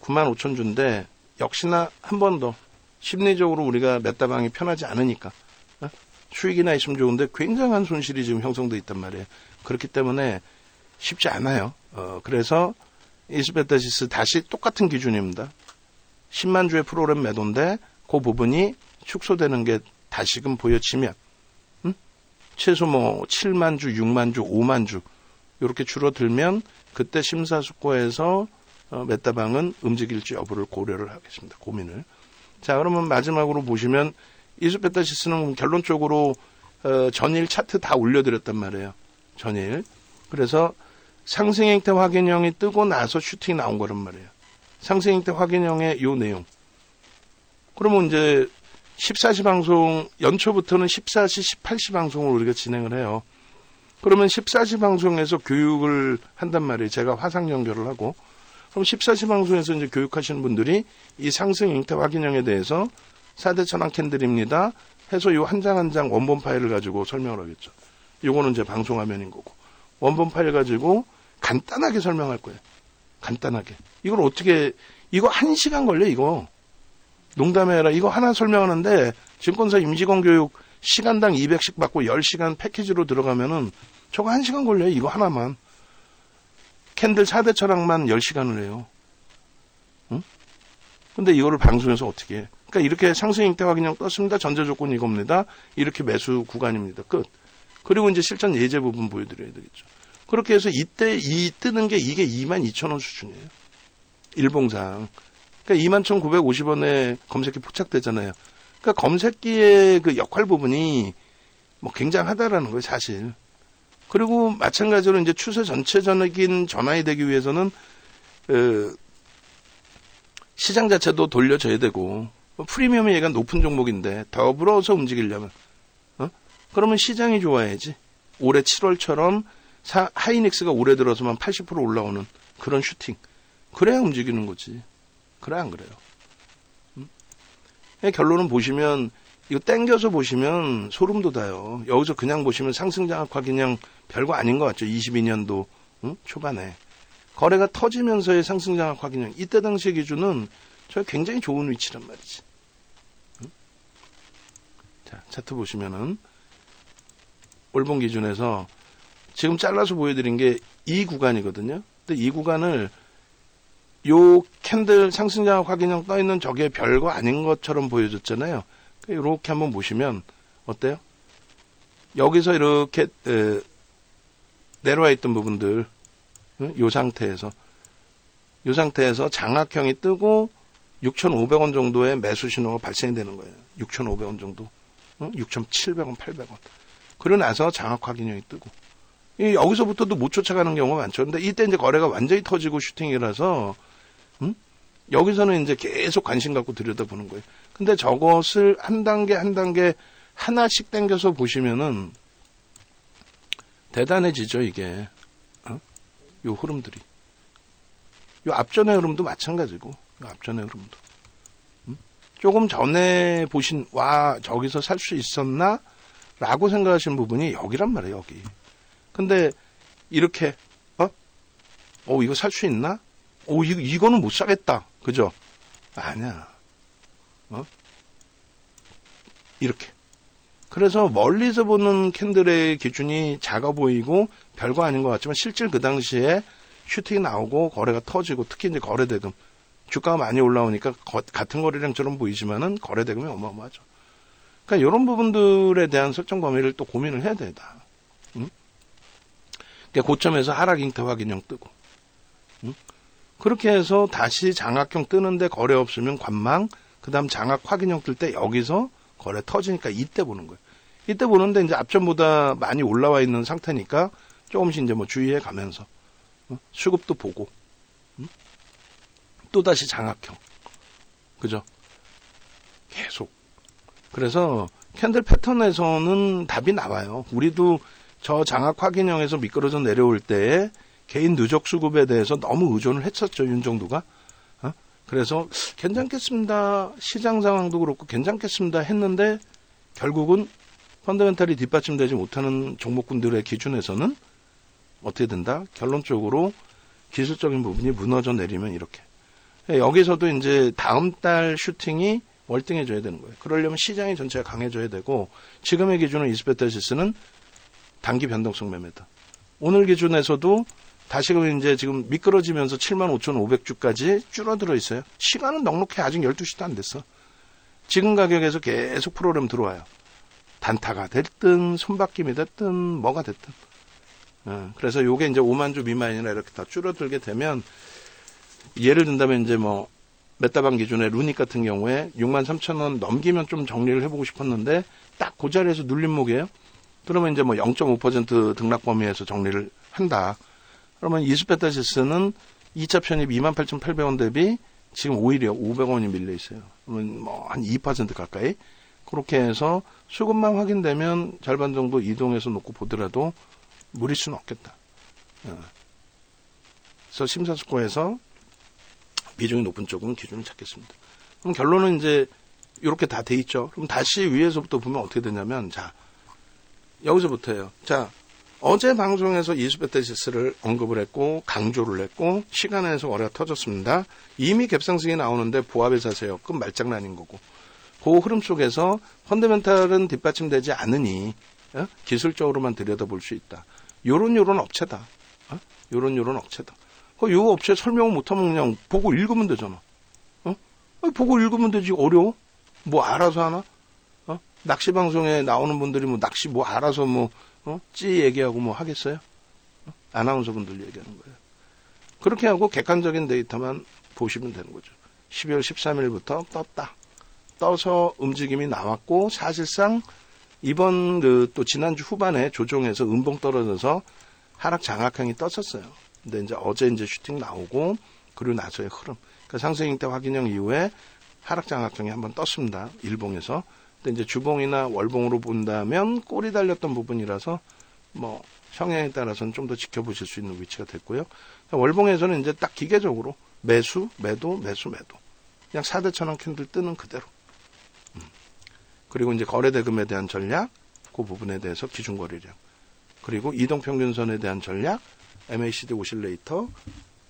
95,000주인데 역시나 한 번 더 심리적으로 우리가 메타방이 편하지 않으니까 수익이나 있으면 좋은데 굉장한 손실이 지금 형성돼 있단 말이에요. 그렇기 때문에 쉽지 않아요. 그래서 이스베타시스 다시 똑같은 기준입니다. 10만 주의 프로그램 매도인데 그 부분이 축소되는 게 다시금 보여지면 최소 뭐 7만 주, 6만 주, 5만 주 이렇게 줄어들면 그때 심사숙고해서 메타방은 움직일지 여부를 고려를 하겠습니다. 고민을. 자, 그러면 마지막으로 보시면 이스베타시스는 결론적으로 전일 차트 다 올려드렸단 말이에요. 전일. 그래서 상승 행태 확인형이 뜨고 나서 슈팅이 나온 거란 말이에요. 상승 행태 확인형의 요 내용. 그러면 이제 14시 방송, 연초부터는 14시, 18시 방송을 우리가 진행을 해요. 그러면 14시 방송에서 교육을 한단 말이에요. 제가 화상 연결을 하고. 그럼 14시 방송에서 이제 교육하시는 분들이 이 상승 행태 확인형에 대해서 4대 천왕 캔들입니다. 해서 요 한 장 한 장 원본 파일을 가지고 설명을 하겠죠. 요거는 이제 방송 화면인 거고. 원본 파일 가지고 간단하게 설명할 거예요. 간단하게. 이걸 어떻게, 이거 1시간 걸려, 이거. 농담이 아니라 이거 하나 설명하는데 증권사 임직원 교육 시간당 200씩 받고 10시간 패키지로 들어가면은 저거 1시간 걸려요. 이거 하나만. 캔들 4대 철학만 10시간을 해요. 응? 근데 이거를 방송에서 어떻게 해? 그러니까 이렇게 상승 행태 확인형 떴습니다. 전제 조건이 이겁니다. 이렇게 매수 구간입니다. 끝. 그리고 이제 실전 예제 부분 보여드려야 되겠죠. 그렇게 해서 이때 뜨는 게 이게 22,000원 수준이에요. 일봉상. 그러니까 21,950원에 검색기 포착되잖아요. 그러니까 검색기의 그 역할 부분이 뭐 굉장하다라는 거예요, 사실. 그리고 마찬가지로 이제 추세 전체적인 전환이 되기 위해서는 시장 자체도 돌려줘야 되고 프리미엄이 얘가 높은 종목인데 더불어서 움직이려면 그러면 시장이 좋아야지. 올해 7월처럼 하이닉스가 올해 들어서만 80% 올라오는 그런 슈팅. 그래야 움직이는 거지. 그래 안 그래요? 결론은 보시면 이거 땡겨서 보시면 소름 돋아요. 여기서 그냥 보시면 상승장악 확인형 별거 아닌 것 같죠. 22년도 초반에 거래가 터지면서의 상승장악 확인형. 이때 당시 기준은 저 굉장히 좋은 위치란 말이지. 자, 차트 보시면은 올본 기준에서 지금 잘라서 보여드린 게 이 구간이거든요. 근데 이 구간을 요 캔들 상승장악 확인형 떠있는 저게 별거 아닌 것처럼 보여줬잖아요. 이렇게 한번 보시면 어때요? 여기서 이렇게 내려와 있던 부분들 요 상태에서 장악형이 뜨고 6,500원 정도의 매수 신호가 발생이 되는 거예요. 6,500원 정도. 6,700원, 800원. 그러고 나서 장악 확인형이 뜨고. 여기서부터도 못 쫓아가는 경우가 많죠. 근데 이때 이제 거래가 완전히 터지고 슈팅이라서 여기서는 이제 계속 관심 갖고 들여다보는 거예요. 근데 저것을 한 단계 한 단계 하나씩 당겨서 보시면은 대단해지죠, 이게. 요 흐름들이. 요 앞전의 흐름도 마찬가지고, 요 앞전의 흐름도. 조금 전에 보신, 와, 저기서 살 수 있었나? 라고 생각하시는 부분이 여기란 말이에요, 여기. 근데 이렇게, 이거 살 수 있나? 이거는 못 사겠다. 그죠? 아니야. 이렇게. 그래서 멀리서 보는 캔들의 기준이 작아 보이고 별거 아닌 것 같지만 실질 그 당시에 슈팅이 나오고 거래가 터지고 특히 이제 거래대금 주가가 많이 올라오니까 같은 거래량처럼 보이지만은 거래대금이 어마어마하죠. 그러니까 이런 부분들에 대한 설정 범위를 또 고민을 해야 되다. 응? 그러니까 고점에서 하락 잉태 확인형 뜨고, 응? 그렇게 해서 다시 장악형 뜨는데 거래 없으면 관망, 그다음 장악 확인형 뜰 때 여기서 거래 터지니까 이때 보는 거예요. 이때 보는데 이제 앞전보다 많이 올라와 있는 상태니까 조금씩 이제 뭐 주의해 가면서 수급도 보고, 또 다시 장악형, 그죠? 계속. 그래서 캔들 패턴에서는 답이 나와요. 우리도 저 장악 확인형에서 미끄러져 내려올 때 개인 누적 수급에 대해서 너무 의존을 했었죠, 윤정도가. 그래서 괜찮겠습니다. 시장 상황도 그렇고 괜찮겠습니다 했는데 결국은 펀더멘탈이 뒷받침되지 못하는 종목군들의 기준에서는 어떻게 된다? 결론적으로 기술적인 부분이 무너져 내리면 이렇게. 여기서도 이제 다음 달 슈팅이 월등해져야 되는 거예요. 그러려면 시장이 전체가 강해져야 되고 지금의 기준은 이스페타시스는 단기 변동성 매매다. 오늘 기준에서도 다시금 이제 지금 미끄러지면서 75,500주까지 줄어들어 있어요. 시간은 넉넉해. 아직 12시도 안 됐어. 지금 가격에서 계속 프로그램 들어와요. 단타가 됐든 손바뀜이 됐든 뭐가 됐든. 그래서 요게 이제 5만 주 미만이나 이렇게 다 줄어들게 되면 예를 든다면 이제 뭐 메타방 기준의 루닉 같은 경우에 63,000원 넘기면 좀 정리를 해보고 싶었는데 딱 그 자리에서 눌림목이에요. 그러면 이제 뭐 0.5% 등락 범위에서 정리를 한다. 그러면 이스페타시스는 2차 편입 28,800원 대비 지금 오히려 500원이 밀려 있어요. 그러면 뭐 한 2% 가까이. 그렇게 해서 수급만 확인되면 절반 정도 이동해서 놓고 보더라도 무리수는 없겠다. 그래서 심사숙고해서 비중이 높은 쪽은 기준을 찾겠습니다. 그럼 결론은 이제 이렇게 다 돼 있죠. 그럼 다시 위에서부터 보면 어떻게 되냐면 자 여기서부터예요. 자 어제 방송에서 이스페타시스를 언급을 했고 강조를 했고 시간에서 거래가 터졌습니다. 이미 갭상승이 나오는데 보합을 사세요. 그건 말장난인 거고. 그 흐름 속에서 펀더멘탈은 뒷받침되지 않으니 기술적으로만 들여다볼 수 있다. 요런 업체다. 요런 업체다. 요 업체 설명을 못하면 그냥 보고 읽으면 되잖아. 보고 읽으면 되지. 어려워? 뭐 알아서 하나? 낚시 방송에 나오는 분들이 뭐 낚시 뭐 알아서 뭐 찌 얘기하고 뭐 하겠어요? 아나운서 분들 얘기하는 거예요. 그렇게 하고 객관적인 데이터만 보시면 되는 거죠. 12월 13일부터 떴다. 떠서 움직임이 나왔고 사실상 이번 또 지난주 후반에 조정해서 음봉 떨어져서 하락 장악형이 떴었어요. 근데 이제 어제 이제 슈팅 나오고 그리고 나서의 흐름. 그러니까 상승 때 확인형 이후에 하락 장악형이 한번 떴습니다. 일봉에서. 근데 이제 주봉이나 월봉으로 본다면 꼬리 달렸던 부분이라서 뭐 성향에 따라서는 좀 더 지켜보실 수 있는 위치가 됐고요. 월봉에서는 이제 딱 기계적으로 매수, 매도. 그냥 4대 천원 캔들 뜨는 그대로. 그리고 이제 거래대금에 대한 전략, 그 부분에 대해서 기준거래량. 그리고 이동평균선에 대한 전략, MACD 오실레이터,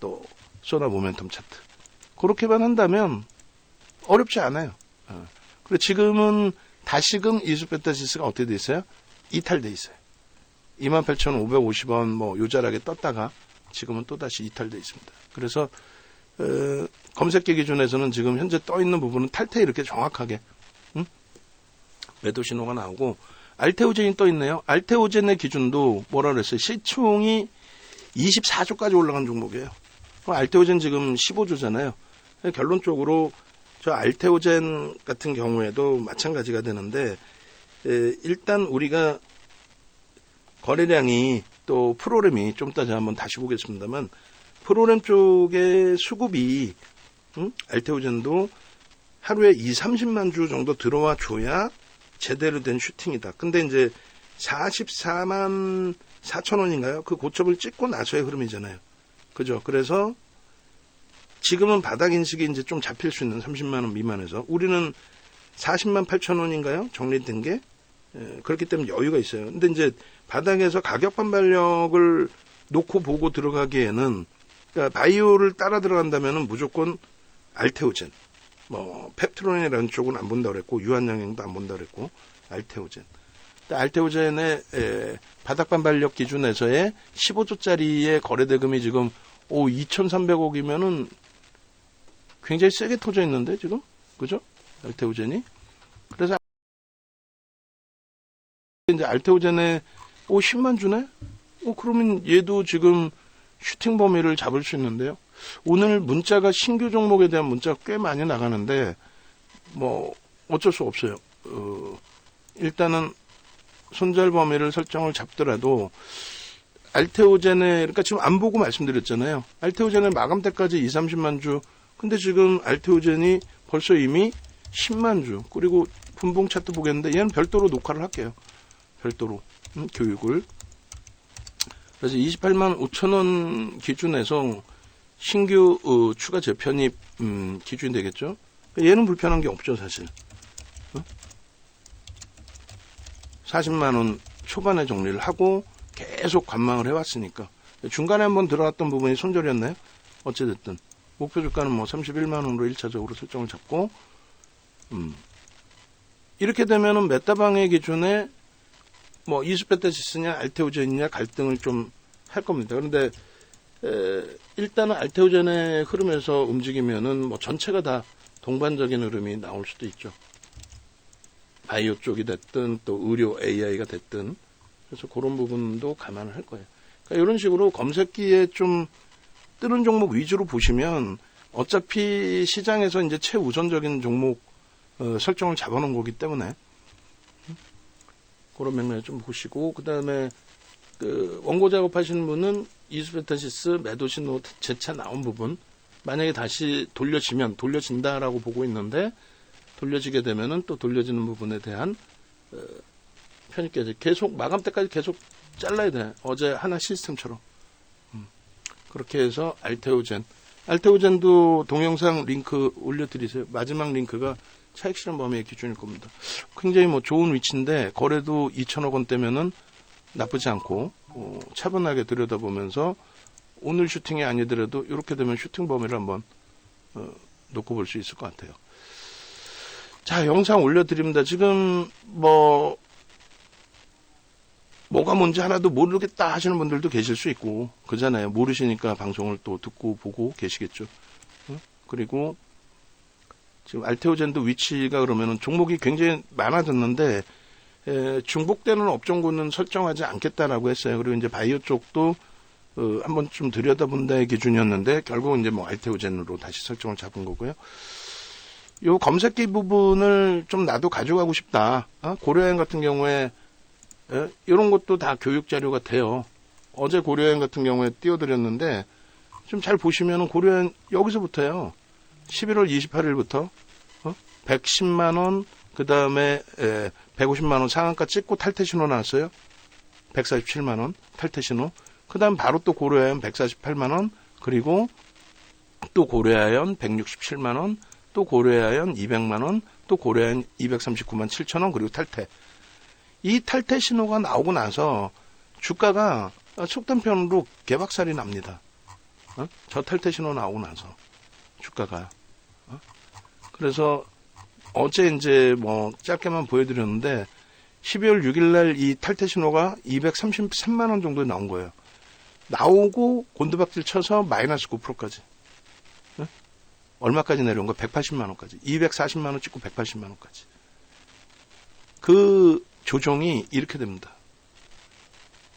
또 소나 모멘텀 차트. 그렇게만 한다면 어렵지 않아요. 그리고 지금은 다시금 이스페타시스가 어떻게 돼 있어요? 이탈돼 있어요. 28,550원 뭐 요자락에 떴다가 지금은 또다시 이탈돼 있습니다. 그래서 검색기 기준에서는 지금 현재 떠 있는 부분은 탈퇴 이렇게 정확하게 매도 신호가 나오고 알테오젠이 떠 있네요. 알테오젠의 기준도 뭐라 그랬어요? 시총이 24조까지 올라간 종목이에요. 알테오젠 지금 15조잖아요. 결론적으로 저 알테오젠 같은 경우에도 마찬가지가 되는데 일단 우리가 거래량이 또 프로그램이 좀 이따 제가 한번 다시 보겠습니다만 프로그램 쪽의 수급이 알테오젠도 하루에 30만 주 정도 들어와 줘야 제대로 된 슈팅이다. 근데 이제 44만 4천 원인가요? 그 고점을 찍고 나서의 흐름이잖아요. 그죠? 그래서 지금은 바닥 인식이 이제 좀 잡힐 수 있는 30만 원 미만에서 우리는 40만 8천 원인가요? 정리된 게 그렇기 때문에 여유가 있어요. 근데 이제 바닥에서 가격 반발력을 놓고 보고 들어가기에는 그러니까 바이오를 따라 들어간다면은 무조건 알테오젠, 뭐 펩트론이라는 쪽은 안 본다 그랬고 유한양행도 안 본다 그랬고 알테오젠. 알테오젠의 바닥 반발력 기준에서의 15조짜리의 거래 대금이 지금 2,300억이면은 굉장히 세게 터져 있는데 지금, 그죠? 알테오젠이. 그래서 이제 알테오젠에 10만 주네? 그러면 얘도 지금 슈팅 범위를 잡을 수 있는데요. 오늘 문자가 신규 종목에 대한 문자가 꽤 많이 나가는데 뭐 어쩔 수 없어요. 일단은 손절 범위를 설정을 잡더라도 알테오젠에, 그러니까 지금 안 보고 말씀드렸잖아요. 알테오젠의 마감 때까지 2, 30만 주. 근데 지금 알테오젠이 벌써 이미 10만 주. 그리고 분봉 차트 보겠는데 얘는 별도로 녹화를 할게요. 별도로 교육을. 그래서 28만 5천 원 기준에서 신규 추가 재편입 기준이 되겠죠. 얘는 불편한 게 없죠, 사실. 40만 원 초반에 정리를 하고 계속 관망을 해왔으니까. 중간에 한번 들어갔던 부분이 손절이었나요? 어찌됐든 목표 주가는 뭐 31만 원으로 1차적으로 설정을 잡고, 이렇게 되면은 메타방의 기준에 뭐 이수페타시스냐 알테오젠이냐 갈등을 좀 할 겁니다. 그런데 일단은 알테오젠의 흐름에서 움직이면은 뭐 전체가 다 동반적인 흐름이 나올 수도 있죠. 바이오 쪽이 됐든 또 의료 AI가 됐든. 그래서 그런 부분도 감안을 할 거예요. 그러니까 이런 식으로 검색기에 좀 뜨는 종목 위주로 보시면 어차피 시장에서 이제 최우선적인 종목 설정을 잡아놓은 거기 때문에 그런 맥락을 좀 보시고, 그 다음에 원고 작업하시는 분은 이수페타시스 매도 신호 재차 나온 부분, 만약에 다시 돌려진다라고 보고 있는데 돌려지게 되면은 또 돌려지는 부분에 대한 편입까지 계속 마감 때까지 계속 잘라야 돼. 어제 하나 시스템처럼. 그렇게 해서 알테오젠도 동영상 링크 올려드리세요. 마지막 링크가 차익 실현 범위의 기준일 겁니다. 굉장히 뭐 좋은 위치인데 거래도 2천억 원대면은 나쁘지 않고 차분하게 들여다보면서 오늘 슈팅이 아니더라도 이렇게 되면 슈팅 범위를 한번 놓고 볼 수 있을 것 같아요. 자, 영상 올려드립니다. 지금 뭐가 뭔지 하나도 모르겠다 하시는 분들도 계실 수 있고 그잖아요. 모르시니까 방송을 또 듣고 보고 계시겠죠. 그리고 지금 알테오젠도 위치가 그러면은 종목이 굉장히 많아졌는데 중복되는 업종군은 설정하지 않겠다라고 했어요. 그리고 이제 바이오 쪽도 한번 좀 들여다본다의 기준이었는데 결국 이제 뭐 알테오젠으로 다시 설정을 잡은 거고요. 요 검색기 부분을 좀 나도 가져가고 싶다. 고려여행 같은 경우에 이런 것도 다 교육 자료가 돼요. 어제 고려여행 같은 경우에 띄워드렸는데 좀 잘 보시면은 고려여행 여기서부터요. 11월 28일부터 110만 원, 그 다음에 150만 원 상한가 찍고 탈퇴 신호 나왔어요. 147만 원 탈퇴 신호. 그 다음 바로 또 고려아연 148만 원, 그리고 또 고려아연 167만 원, 또 고려아연 200만 원, 또 고려아연 239만 7천 원, 그리고 탈퇴. 이 탈퇴 신호가 나오고 나서 주가가 속단편으로 개박살이 납니다. 저 탈퇴 신호 나오고 나서 주가가. 그래서 어제 이제 뭐 짧게만 보여드렸는데 12월 6일 날 이 탈퇴 신호가 233만 원 정도에 나온 거예요. 나오고 곤두박질 쳐서 마이너스 9%까지. 얼마까지 내려온 거? 180만 원까지. 240만 원 찍고 180만 원까지. 그 조정이 이렇게 됩니다.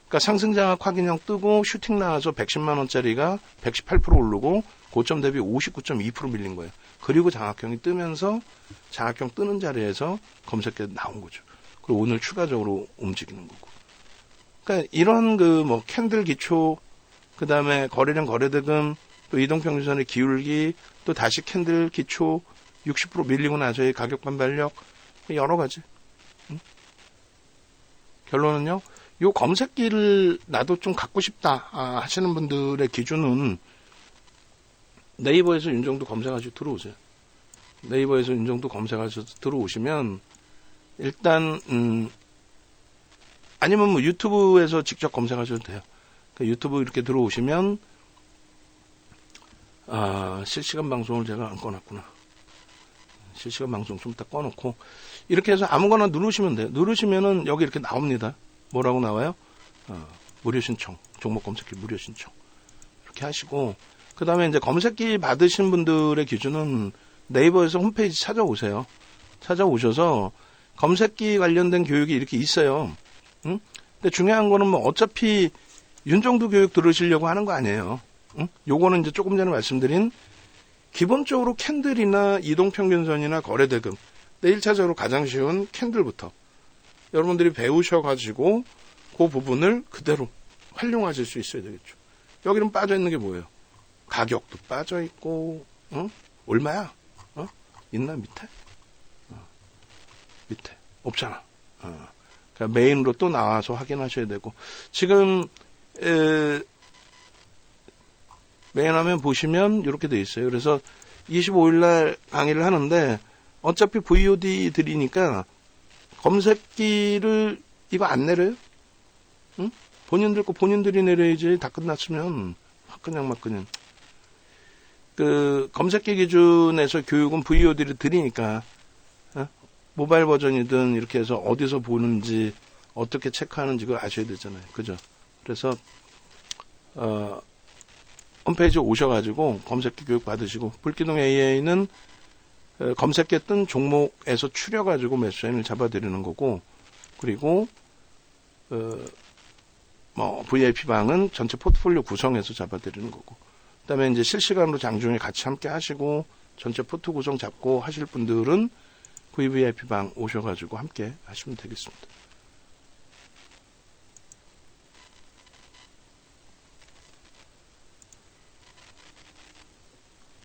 그러니까 상승장악 확인형 뜨고 슈팅 나와서 110만 원짜리가 118% 오르고 고점 대비 59.2% 밀린 거예요. 그리고 장악형이 뜨면서 장악형 뜨는 자리에서 검색에 나온 거죠. 그리고 오늘 추가적으로 움직이는 거고. 그러니까 이런 뭐 캔들 기초, 그 다음에 거래량 거래대금, 또 이동평균선의 기울기, 또 다시 캔들 기초 60% 밀리고 나서의 가격 반발력, 여러 가지. 결론은요, 요 검색기를 나도 좀 갖고 싶다 하시는 분들의 기준은 네이버에서 윤정도 검색하시고 들어오세요. 네이버에서 윤정도 검색하셔서 들어오시면 일단 아니면 뭐 유튜브에서 직접 검색하셔도 돼요. 그러니까 유튜브 이렇게 들어오시면 실시간 방송을 제가 안 꺼놨구나. 실시간 방송 좀 이따 꺼놓고 이렇게 해서 아무거나 누르시면 돼요. 누르시면은 여기 이렇게 나옵니다. 뭐라고 나와요? 무료 신청, 종목 검색기 무료 신청 이렇게 하시고 그 다음에 이제 검색기 받으신 분들의 기준은 네이버에서 홈페이지 찾아오세요. 찾아오셔서 검색기 관련된 교육이 이렇게 있어요. 응? 근데 중요한 거는 뭐 어차피 윤정두 교육 들으시려고 하는 거 아니에요. 응? 요거는 이제 조금 전에 말씀드린 기본적으로 캔들이나 이동평균선이나 거래대금, 내 1차적으로 가장 쉬운 캔들부터 여러분들이 배우셔가지고 그 부분을 그대로 활용하실 수 있어야 되겠죠. 여기는 빠져있는 게 뭐예요? 가격도 빠져있고, 응? 얼마야? 있나, 밑에? 밑에. 없잖아. 그러니까 메인으로 또 나와서 확인하셔야 되고, 지금, 메인 화면 보시면 이렇게 돼 있어요. 그래서 25일날 강의를 하는데 어차피 VOD 드리니까 검색기를 이거 안 내려요? 응? 본인들 거 본인들이 내려야지. 다 끝났으면 화끈냥 그 검색기 기준에서 교육은 VOD를 드리니까 모바일 버전이든 이렇게 해서 어디서 보는지 어떻게 체크하는지 그걸 아셔야 되잖아요. 그죠? 그래서 홈페이지에 오셔가지고 검색기 교육 받으시고 불기둥 AI는 검색기에 뜬 종목에서 추려가지고 매수인을 잡아드리는 거고 그리고 VIP방은 전체 포트폴리오 구성해서 잡아드리는 거고 그다음에 이제 실시간으로 장중에 같이 함께 하시고 전체 포트 구성 잡고 하실 분들은 VVIP방 오셔가지고 함께 하시면 되겠습니다.